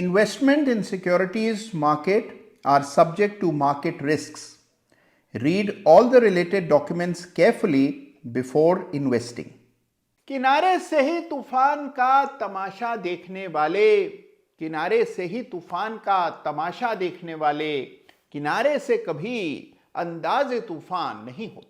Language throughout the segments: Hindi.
Investment in securities market are subject to market risks. Read all the related documents carefully before investing. किनारे से ही तूफान का तमाशा देखने वाले, किनारे से ही तूफान का तमाशा देखने वाले, किनारे से कभी अंदाज़े तूफान नहीं होता।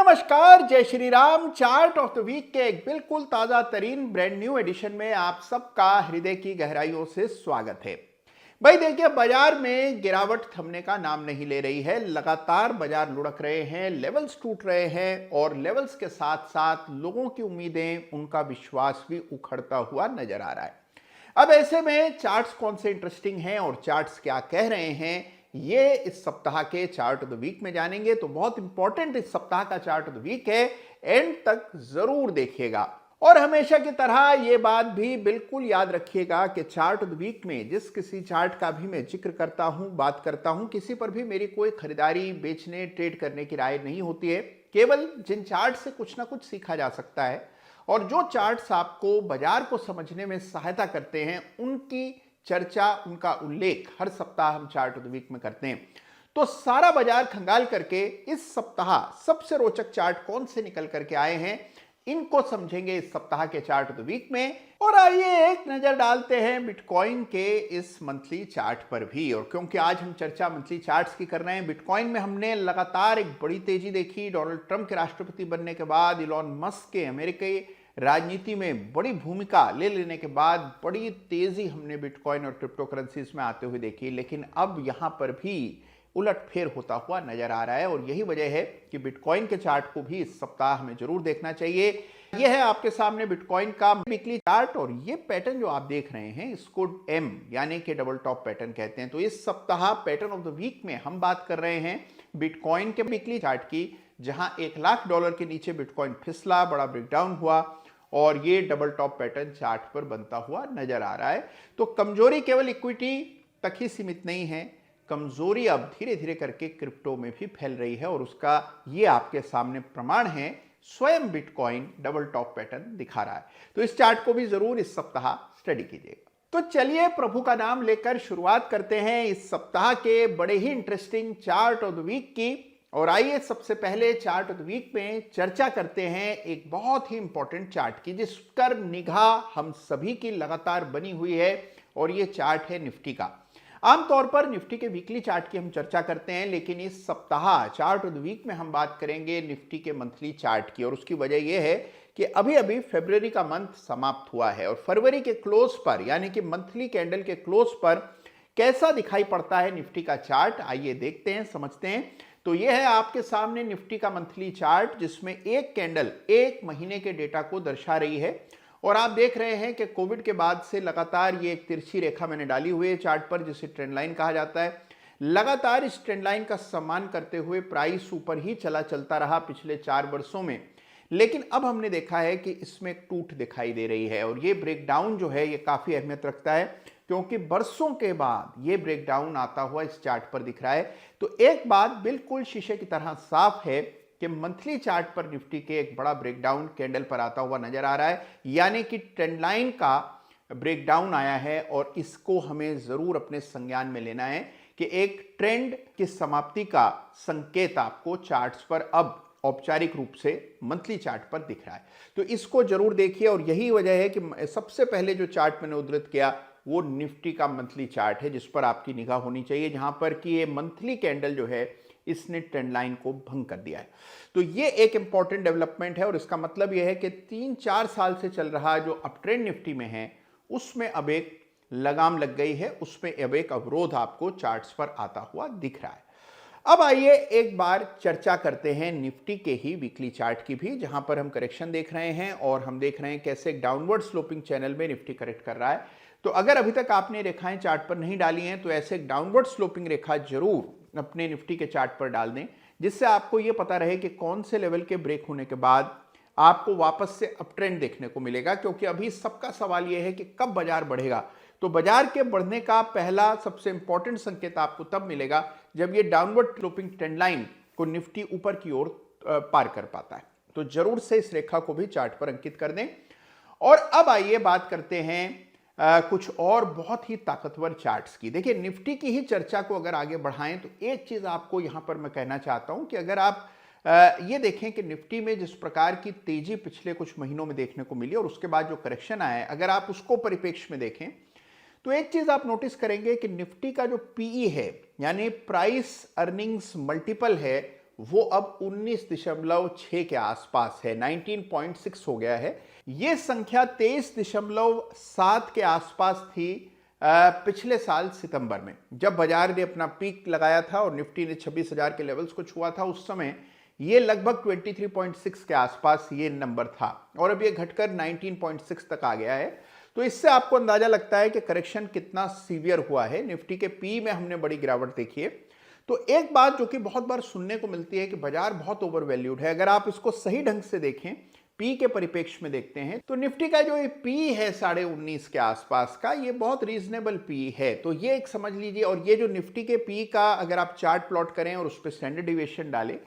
नमस्कार, जय Shri Ram. Chart of the week के एक बिल्कुल ताजा तरीन ब्रांड न्यू एडिशन में आप सबका हृदय की गहराइयों से स्वागत है। भाई देखिए, बाजार में गिरावट थमने का नाम नहीं ले रही है। लगातार बाजार लुढ़क रहे हैं, लेवल्स टूट रहे हैं और लेवल्स के साथ साथ लोगों की उम्मीदें, उनका विश्वास भी उखड़ता हुआ नजर आ रहा है। अब ऐसे में चार्ट्स कौन से इंटरेस्टिंग हैं और चार्ट्स क्या कह रहे हैं, ये इस सप्ताह के चार्ट ऑफ द वीक में जानेंगे। तो बहुत इंपॉर्टेंट इस सप्ताह का चार्ट ऑफ द वीक है, एंड तक जरूर देखिएगा। और हमेशा की तरह ये बात भी बिल्कुल याद रखिएगा कि चार्ट ऑफ द वीक में जिस किसी चार्ट का भी मैं जिक्र करता हूं, बात करता हूं, किसी पर भी मेरी कोई खरीदारी, बेचने, ट्रेड करने की राय नहीं होती है। केवल जिन चार्ट से कुछ ना कुछ सीखा जा सकता है और जो चार्ट्स आपको बाजार को समझने में सहायता करते हैं, उनकी चर्चा, उनका उल्लेख हर सप्ताह हम चार्ट ऑफ द वीक में करते हैं। तो सारा बाजार खंगाल करके इस सप्ताह सबसे रोचक चार्ट कौन से निकल करके आए हैं, इनको समझेंगे इस सप्ताह के चार्ट ऑफ द वीक में। और आइए एक नजर डालते हैं बिटकॉइन के इस मंथली चार्ट पर भी। और क्योंकि आज हम चर्चा मंथली चार्ट्स की कर रहे हैं, बिटकॉइन में हमने लगातार एक बड़ी तेजी देखी। डोनाल्ड ट्रंप के राष्ट्रपति बनने के बाद, इलॉन मस्क के अमेरिकी राजनीति में बड़ी भूमिका ले लेने के बाद बड़ी तेजी हमने बिटकॉइन और क्रिप्टो करेंसीज में आते हुए देखी। लेकिन अब यहां पर भी उलटफेर होता हुआ नजर आ रहा है और यही वजह है कि बिटकॉइन के चार्ट को भी इस सप्ताह हमें जरूर देखना चाहिए। यह है आपके सामने बिटकॉइन का वीकली चार्ट और ये पैटर्न जो आप देख रहे हैं, इसको एम यानी कि डबल टॉप पैटर्न कहते हैं। तो इस सप्ताह पैटर्न ऑफ द वीक में हम बात कर रहे हैं बिटकॉइन के वीकली चार्ट की, जहां $1,00,000 के नीचे बिटकॉइन फिसला, बड़ा ब्रेकडाउन हुआ और ये डबल टॉप पैटर्न चार्ट पर बनता हुआ नजर आ रहा है। तो कमजोरी केवल इक्विटी तक ही सीमित नहीं है, कमजोरी अब धीरे धीरे करके क्रिप्टो में भी फैल रही है और उसका ये आपके सामने प्रमाण है। स्वयं बिटकॉइन डबल टॉप पैटर्न दिखा रहा है। तो इस चार्ट को भी जरूर इस सप्ताह स्टडी कीजिएगा। तो चलिए प्रभु का नाम लेकर शुरुआत करते हैं इस सप्ताह के बड़े ही interesting chart of the week की। और आइए सबसे पहले चार्ट ऑफ द वीक में चर्चा करते हैं एक बहुत ही इंपॉर्टेंट चार्ट की, जिस पर निगाह हम सभी की लगातार बनी हुई है, और ये चार्ट है निफ्टी का। आमतौर पर निफ्टी के वीकली चार्ट की हम चर्चा करते हैं, लेकिन इस सप्ताह चार्ट ऑफ द वीक में हम बात करेंगे निफ्टी के मंथली चार्ट की। और उसकी वजह यह है कि अभी अभी फरवरी का मंथ समाप्त हुआ है और फरवरी के क्लोज पर यानी कि मंथली कैंडल के क्लोज पर कैसा दिखाई पड़ता है निफ्टी का चार्ट, आइए देखते हैं, समझते हैं। तो यह है आपके सामने निफ्टी का मंथली चार्ट, जिसमें एक कैंडल एक महीने के डेटा को दर्शा रही है। और आप देख रहे हैं कि कोविड के बाद से लगातार ये एक तिरछी रेखा मैंने डाली हुई है चार्ट पर, जिसे ट्रेंड लाइन कहा जाता है। लगातार इस ट्रेंड लाइन का सम्मान करते हुए प्राइस ऊपर ही चलता रहा पिछले 4 वर्षों में। लेकिन अब हमने देखा है कि इसमें टूट दिखाई दे रही है और ये ब्रेकडाउन जो है ये काफी अहमियत रखता है, क्योंकि बरसों के बाद ये ब्रेकडाउन आता हुआ इस चार्ट पर दिख रहा है। तो एक बात बिल्कुल शीशे की तरह साफ है कि मंथली चार्ट पर निफ्टी के एक बड़ा ब्रेकडाउन कैंडल पर आता हुआ नजर आ रहा है, यानी कि ट्रेंड लाइन का ब्रेकडाउन आया है। और इसको हमें जरूर अपने संज्ञान में लेना है कि एक ट्रेंड की समाप्ति का संकेत आपको चार्ट्स पर अब औपचारिक रूप से मंथली चार्ट पर दिख रहा है। तो इसको जरूर देखिए और यही वजह है कि सबसे पहले जो चार्ट मैंने उद्धृत किया वो निफ्टी का मंथली चार्ट है, जिस पर आपकी निगाह होनी चाहिए, जहां पर कि ये मंथली कैंडल जो है इसने ट्रेंड लाइन को भंग कर दिया है। तो ये एक इंपॉर्टेंट डेवलपमेंट है और इसका मतलब यह है कि 3-4 साल से चल रहा जो अप ट्रेंड निफ्टी में है उसमें अब एक लगाम लग गई है, उसमें अब एक अवरोध आपको चार्ट्स पर आता हुआ दिख रहा है। अब आइए एक बार चर्चा करते हैं निफ्टी के ही वीकली चार्ट की भी, जहां पर हम करेक्शन देख रहे हैं और हम देख रहे हैं कैसे एक डाउनवर्ड स्लोपिंग चैनल में निफ्टी करेक्ट कर रहा है। तो अगर अभी तक आपने रेखाएं चार्ट पर नहीं डाली हैं तो ऐसे एक डाउनवर्ड स्लोपिंग रेखा जरूर अपने निफ्टी के चार्ट पर डाल दें, जिससे आपको यह पता रहे कि कौन से लेवल के ब्रेक होने के बाद आपको वापस से अप ट्रेंड देखने को मिलेगा, क्योंकि अभी सबका सवाल यह है कि कब बाजार बढ़ेगा। तो बाजार के बढ़ने का पहला सबसे इंपॉर्टेंट संकेत आपको तब मिलेगा जब ये डाउनवर्ड स्लोपिंग ट्रेंड लाइन को निफ्टी ऊपर की ओर पार कर पाता है। तो जरूर से इस रेखा को भी चार्ट पर अंकित कर दें। और अब आइए बात करते हैं कुछ और बहुत ही ताकतवर चार्ट्स की। देखिए, निफ्टी की ही चर्चा को अगर आगे बढ़ाएं तो एक चीज आपको यहां पर मैं कहना चाहता हूं कि अगर आप ये देखें कि निफ्टी में जिस प्रकार की तेजी पिछले कुछ महीनों में देखने को मिली और उसके बाद जो करेक्शन आया है, अगर आप उसको परिप्रेक्ष्य में देखें तो एक चीज आप नोटिस करेंगे कि निफ्टी का जो पीई है, यानी प्राइस अर्निंग्स मल्टीपल है, वो अब 19.6 के आसपास है, 19.6 हो गया है। ये संख्या 23.7 के आसपास थी पिछले साल सितंबर में, जब बाजार ने अपना पीक लगाया था और निफ्टी ने 26,000 के लेवल्स को छुआ था। उस समय ये लगभग 23.6 के आसपास ये नंबर था और अब ये घटकर 19.6 तक आ गया है। तो इससे आपको अंदाजा लगता है कि करेक्शन कितना सीवियर हुआ है। निफ्टी के पी में हमने बड़ी गिरावट देखी है। तो एक बात जो कि बहुत बार सुनने को मिलती है कि बाजार बहुत ओवर वैल्यूड है, अगर आप इसको सही ढंग से देखें, पी के परिप्रेक्ष्य में देखते हैं, तो निफ्टी का जो ये पी है 19.5 के आसपास का, ये बहुत रीजनेबल पी है। तो ये एक समझ लीजिए। और ये जो निफ्टी के पी का अगर आप चार्ट प्लॉट करें और उस पर स्टैंडर्ड डिविएशन डालें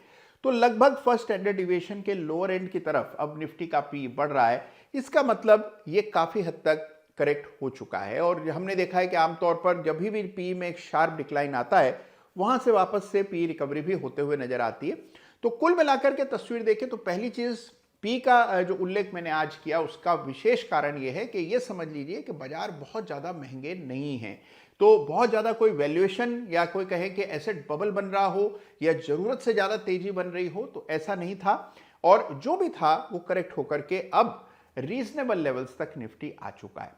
तो लगभग फर्स्ट स्टैंडर्ड डिविएशन के लोअर एंड की तरफ अब निफ्टी का पी बढ़ रहा है। इसका मतलब ये काफी हद तक करेक्ट हो चुका है। और हमने देखा है कि आमतौर पर जब भी पी में एक शार्प डिक्लाइन आता है, वहां से वापस से पी रिकवरी भी होते हुए नजर आती है। तो कुल मिलाकर के तस्वीर देखें तो पहली चीज, पी का जो उल्लेख मैंने आज किया उसका विशेष कारण यह है कि ये समझ लीजिए कि बाजार बहुत ज्यादा महंगे नहीं हैं। तो बहुत ज्यादा कोई वैल्यूएशन या कोई कहे कि एसेट बबल बन रहा हो या जरूरत से ज्यादा तेजी बन रही हो, तो ऐसा नहीं था। और जो भी था वो करेक्ट होकर के अब रीजनेबल लेवल्स तक निफ्टी आ चुका है।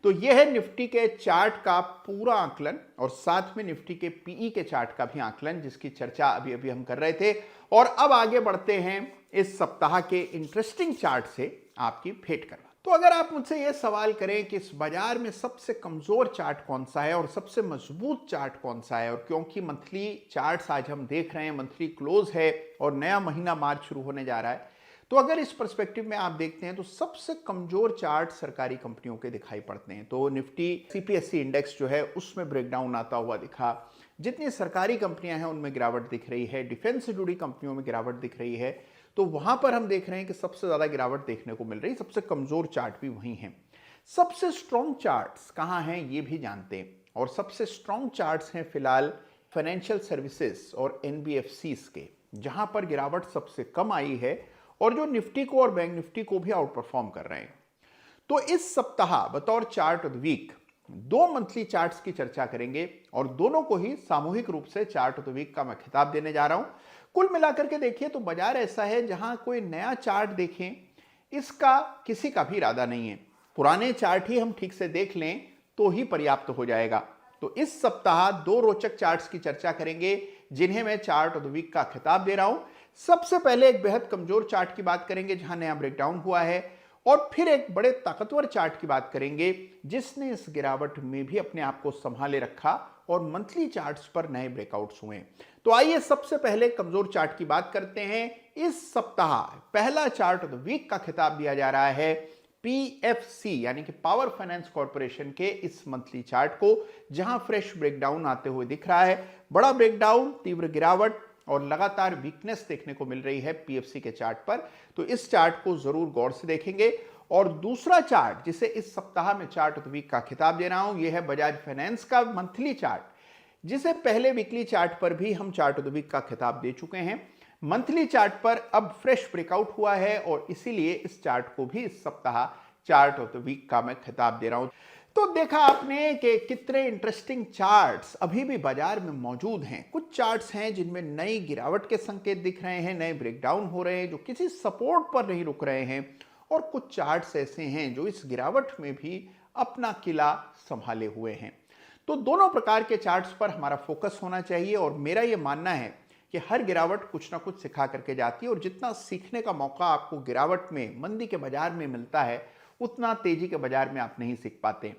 तो यह है निफ्टी के चार्ट का पूरा आकलन और साथ में निफ्टी के पीई के चार्ट का भी आकलन, जिसकी चर्चा अभी अभी हम कर रहे थे। और अब आगे बढ़ते हैं इस सप्ताह के इंटरेस्टिंग चार्ट से आपकी भेंट करवा। तो अगर आप मुझसे यह सवाल करें कि इस बाजार में सबसे कमजोर चार्ट कौन सा है और सबसे मजबूत चार्ट कौन सा है, और क्योंकि मंथली चार्ट्स आज हम देख रहे हैं, मंथली क्लोज है और नया महीना मार्च शुरू होने जा रहा है, तो अगर इस पर्सपेक्टिव में आप देखते हैं तो सबसे कमजोर चार्ट सरकारी कंपनियों के दिखाई पड़ते हैं। तो निफ्टी सीपीएससी इंडेक्स जो है उसमें ब्रेकडाउन आता हुआ दिखा। जितनी सरकारी कंपनियां हैं उनमें गिरावट दिख रही है, डिफेंस से जुड़ी कंपनियों में गिरावट दिख रही है। तो वहां पर हम देख रहे हैं कि सबसे ज्यादा गिरावट देखने को मिल रही है। सबसे कमजोर चार्ट भी वही है। सबसे स्ट्रॉन्ग चार्ट्स कहां हैं ये भी जानते हैं। और सबसे स्ट्रॉन्ग चार्ट्स हैं फिलहाल फाइनेंशियल सर्विसेज और एनबीएफसीज के, जहां पर गिरावट सबसे कम आई है और जो निफ्टी को और बैंक निफ्टी को भी आउट परफॉर्म कर रहे हैं। तो इस सप्ताह बतौर chart of the week 2 monthly charts की चर्चा करेंगे और दोनों को ही सामूहिक रूप से चार्ट ऑफ द वीक का मैं खिताब देने जा रहा हूं। कुल मिलाकर के देखिए तो बाजार ऐसा है जहां कोई नया चार्ट देखें इसका किसी का भी इरादा नहीं है। पुराने चार्ट ही हम ठीक से देख लें तो ही पर्याप्त हो जाएगा। तो इस सप्ताह 2 रोचक चार्ट्स की चर्चा करेंगे जिन्हें मैं चार्ट ऑफ द वीक का खिताब दे रहा हूं। सबसे पहले एक बेहद कमजोर चार्ट की बात करेंगे जहां नया ब्रेकडाउन हुआ है, और फिर एक बड़े ताकतवर चार्ट की बात करेंगे जिसने इस गिरावट में भी अपने आप को संभाले रखा और मंथली चार्ट्स पर नए ब्रेकआउट्स हुए। तो आइए सबसे पहले कमजोर चार्ट की बात करते हैं। इस सप्ताह पहला चार्ट ऑफ द वीक का खिताब दिया जा रहा है पीएफसी यानी कि पावर फाइनेंस कॉर्पोरेशन के इस मंथली चार्ट को, जहां फ्रेश ब्रेकडाउन आते हुए दिख रहा है। बड़ा ब्रेकडाउन, तीव्र गिरावट और लगातार वीकनेस देखने को मिल रही है पीएफसी के चार्ट पर। तो इस चार्ट को जरूर गौर से देखेंगे। और दूसरा चार्ट जिसे इस सप्ताह में चार्ट ऑफ द वीक का खिताब दे रहा हूं, यह है बजाज फाइनेंस का मंथली चार्ट, जिसे पहले वीकली चार्ट पर भी हम चार्ट ऑफ द वीक का खिताब दे चुके हैं। मंथली चार्ट पर अब फ्रेश ब्रेकआउट हुआ है और इसीलिए इस चार्ट को भी इस सप्ताह चार्ट ऑफ द वीक का मैं खिताब दे रहा हूं। तो देखा आपने कि कितने इंटरेस्टिंग चार्ट्स अभी भी बाजार में मौजूद हैं। कुछ चार्ट्स हैं जिनमें नई गिरावट के संकेत दिख रहे हैं, नए ब्रेकडाउन हो रहे हैं जो किसी सपोर्ट पर नहीं रुक रहे हैं, और कुछ चार्ट्स ऐसे हैं जो इस गिरावट में भी अपना किला संभाले हुए हैं। तो दोनों प्रकार के चार्ट्स पर हमारा फोकस होना चाहिए और मेरा यह मानना है कि हर गिरावट कुछ ना कुछ सिखा करके जाती है, और जितना सीखने का मौका आपको गिरावट में, मंदी के बाजार में मिलता है, उतना तेजी के बाजार में आप नहीं सीख पाते।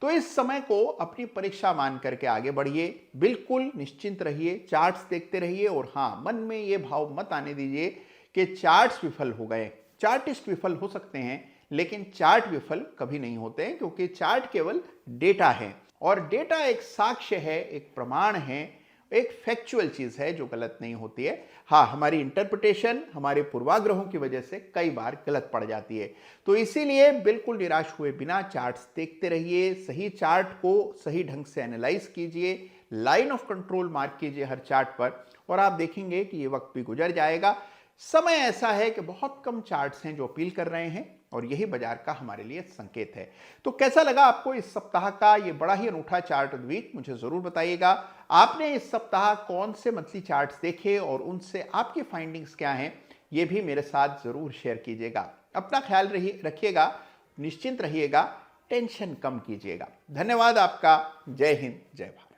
तो इस समय को अपनी परीक्षा मान करके आगे बढ़िए, बिल्कुल निश्चिंत रहिए, चार्ट्स देखते रहिए, और हाँ, मन में ये भाव मत आने दीजिए कि चार्ट्स विफल हो गए। चार्टिस्ट विफल हो सकते हैं, लेकिन चार्ट विफल कभी नहीं होते हैं, क्योंकि चार्ट केवल डेटा है और डेटा एक साक्ष्य है, एक प्रमाण है, एक फैक्चुअल चीज है जो गलत नहीं होती है। हाँ, हमारी इंटरप्रिटेशन हमारे पूर्वाग्रहों की वजह से कई बार गलत पड़ जाती है। तो इसीलिए बिल्कुल निराश हुए बिना चार्ट्स देखते रहिए, सही चार्ट को सही ढंग से एनालाइज कीजिए, लाइन ऑफ कंट्रोल मार्क कीजिए हर चार्ट पर, और आप देखेंगे कि ये वक्त भी गुजर जाएगा। समय ऐसा है कि बहुत कम चार्ट्स हैं जो अपील कर रहे हैं और यही बाजार का हमारे लिए संकेत है। तो कैसा लगा आपको इस सप्ताह का ये बड़ा ही अनूठा चार्ट ऑफ द वीक, मुझे जरूर बताइएगा। आपने इस सप्ताह कौन से मंथली चार्ट्स देखे और उनसे आपकी फाइंडिंग्स क्या हैं, ये भी मेरे साथ जरूर शेयर कीजिएगा। अपना ख्याल रखिएगा, निश्चिंत रहिएगा, टेंशन कम कीजिएगा। धन्यवाद आपका। जय हिंद, जय भारत।